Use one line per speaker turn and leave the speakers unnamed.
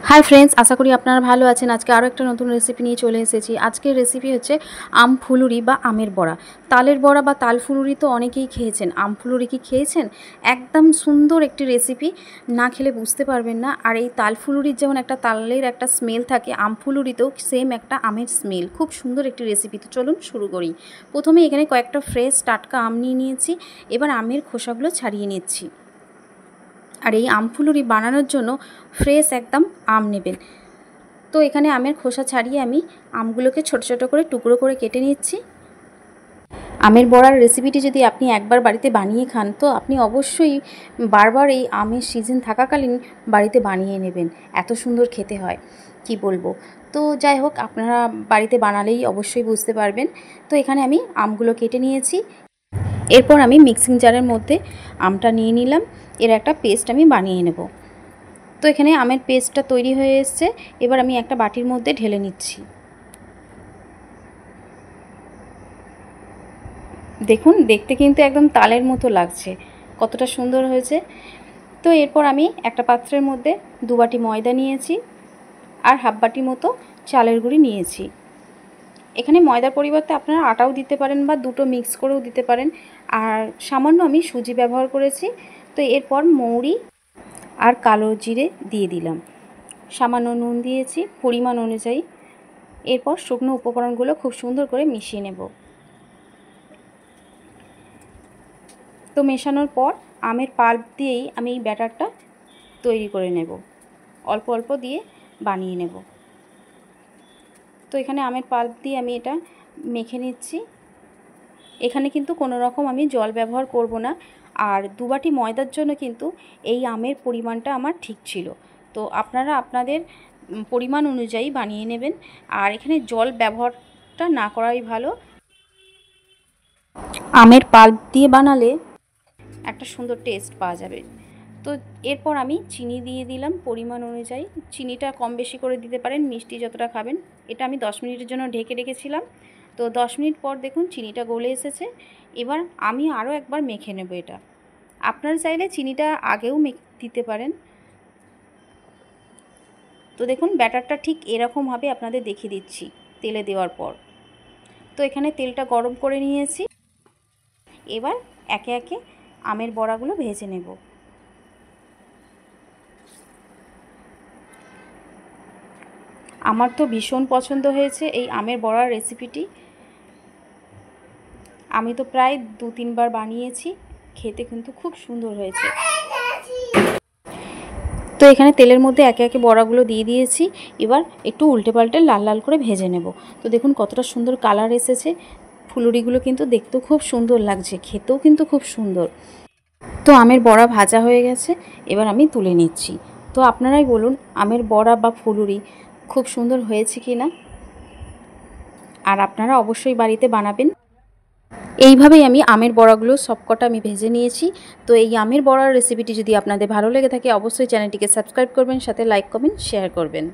Hi friends आशा करी आपनारा भालो आछेन। आज के आरो एकटा नतून रेसिपि निये चले एसेछि। आजकेर रेसिपि होच्छे आम फुलुरी बा आमेर बड़ा। तालेर बड़ा बा ताल फुलुरी तो अनेकेई खेयेछेन, आम फुलुरी कि खेयेछेन? एकदम सुंदर एकटी रेसिपि, ना खेले बुझते पारबेन ना। और एई ताल फुलुरिर जेमन एकटा तालेर एकटा स्मेल थाके, आम फुलुरितेও सेम एकटा आमेर स्मेल। खूब सुंदर एकटी रेसिपि। तो चलुन शुरू करी। प्रथमे एखाने कयेकटा फ्रेश टाटका आम निये नियेछि। एबार आमेर खोसागुलो छाड़िये निচ্ছি। और ये आम फुलुरी बानानोर जोन्नो फ्रेश एकदम आम नेबेन। तो एखाने आमेर खोसा छाड़िए आमी आमगुलोके छोटो छोटो करे टुकरो करे केटे निচ্ছি। आमेर बड़ार रेसिपिटी यदि आपनी एकबार बाड़ीते बानिये खान तो आपनी अवश्यई बार बार ये आमेर सीजन थाकाकालीन बाड़ीते बानिये नेबेन। एत सुंदर खेते हय कि बोलबो। तो যাই হোক আপনারা বাড়িতে বানালেই অবশ্যই বুঝতে পারবেন। তো এখানে আমি আমগুলো কেটে নিয়েছি। এরপর আমি মিক্সিং জারের মধ্যে আমটা নিয়ে নিলাম। এর একটা পেস্ট আমি বানিয়ে নেব। তো এখানে আমের পেস্টটা তৈরি হয়ে এসেছে। এবার আমি একটা বাটির মধ্যে ঢেলে নিচ্ছি। দেখুন দেখতে কিন্তু একদম তালের মতো লাগছে, কতটা সুন্দর হয়েছে। তো এরপর আমি একটা পাত্রের মধ্যে 2 বাটি ময়দা নিয়েছি আর হাফ বাটি মতো চালের গুঁড়ি নিয়েছি। এখানে ময়দার পরিবর্তে আপনারা আটাও দিতে পারেন বা দুটো মিক্স করেও দিতে পারেন। আর সামান্য আমি সুজি ব্যবহার করেছি। তো এরপর মৌরি আর কালো জিরে দিয়ে দিলাম, সামান্য নুন দিয়েছি পরিমাণ অনুযায়ী। এরপর শুকনো উপকরণগুলো খুব সুন্দর করে মিশিয়ে নেব। তো মেশানোর পর আমের পাল্প দিয়েই আমি এই ব্যাটারটা তৈরি করে নেব, অল্প অল্প দিয়ে বানিয়ে নেব। তো এখানে আমের পাল্প দিয়ে আমি এটা মেখে নিচ্ছি। এখানে কিন্তু কোনো রকম আমি জল ব্যবহার করব না। আর 2 বাটি ময়দার জন্য কিন্তু এই আমের পরিমাণটা আমার ঠিক ছিল। তো আপনারা আপনাদের পরিমাণ অনুযায়ী বানিয়ে নেবেন। আর এখানে জল ব্যবহারটা না করাই ভালো। আমের পাল্প দিয়ে বানালে একটা সুন্দর টেস্ট পাওয়া যাবে। তো এরপর আমি চিনি দিয়ে দিলাম পরিমাণ অনুযায়ী। চিনিটা কম বেশি করে দিতে পারেন মিষ্টি যতটা খাবেন। এটা আমি 10 মিনিটের জন্য ঢেকে রেখেছিলাম। তো 10 মিনিট পর দেখুন চিনিটা গলে এসেছে। এবার আমি আরও একবার মেখে নেব এটা। আপনারা চাইলে চিনিটা আগেও দিতে পারেন। তো দেখুন ব্যাটারটা ঠিক এরকম হবে, আপনাদের দেখিয়ে দিচ্ছি তেলে দেওয়ার পর। তো এখানে তেলটা গরম করে নিয়েছি। এবার একে একে আমের বড়াগুলো ভেজে নেব। আমার তো ভীষণ পছন্দ হয়েছে এই আমের বড়ার রেসিপিটি। আমি তো প্রায় 2-3 বার বানিয়েছি, খেতে কিন্তু খুব সুন্দর হয়েছে। তো এখানে তেলের মধ্যে একে একে বড়াগুলো দিয়ে দিয়েছি। এবার একটু উল্টে পাল্টে লাল লাল করে ভেজে নেব। তো দেখুন কতটা সুন্দর কালার এসেছে। ফুলুরিগুলো কিন্তু দেখতেও খুব সুন্দর লাগছে, খেতেও কিন্তু খুব সুন্দর। তো আমের বড়া ভাজা হয়ে গেছে, এবার আমি তুলে নিচ্ছি। তো আপনারাই বলুন আমের বড়া বা ফুলুরি খুব সুন্দর হয়েছে কি না। আর আপনারা অবশ্যই বাড়িতে বানাবেন। এইভাবেই আমি আমের বড়াগুলো সবকটা আমি ভেজে নিয়েছি। তো এই আমের বড়ার রেসিপিটি যদি আপনাদের ভালো লেগে থাকে অবশ্যই চ্যানেলটিকে সাবস্ক্রাইব করবেন, সাথে লাইক কমেন্ট শেয়ার করবেন।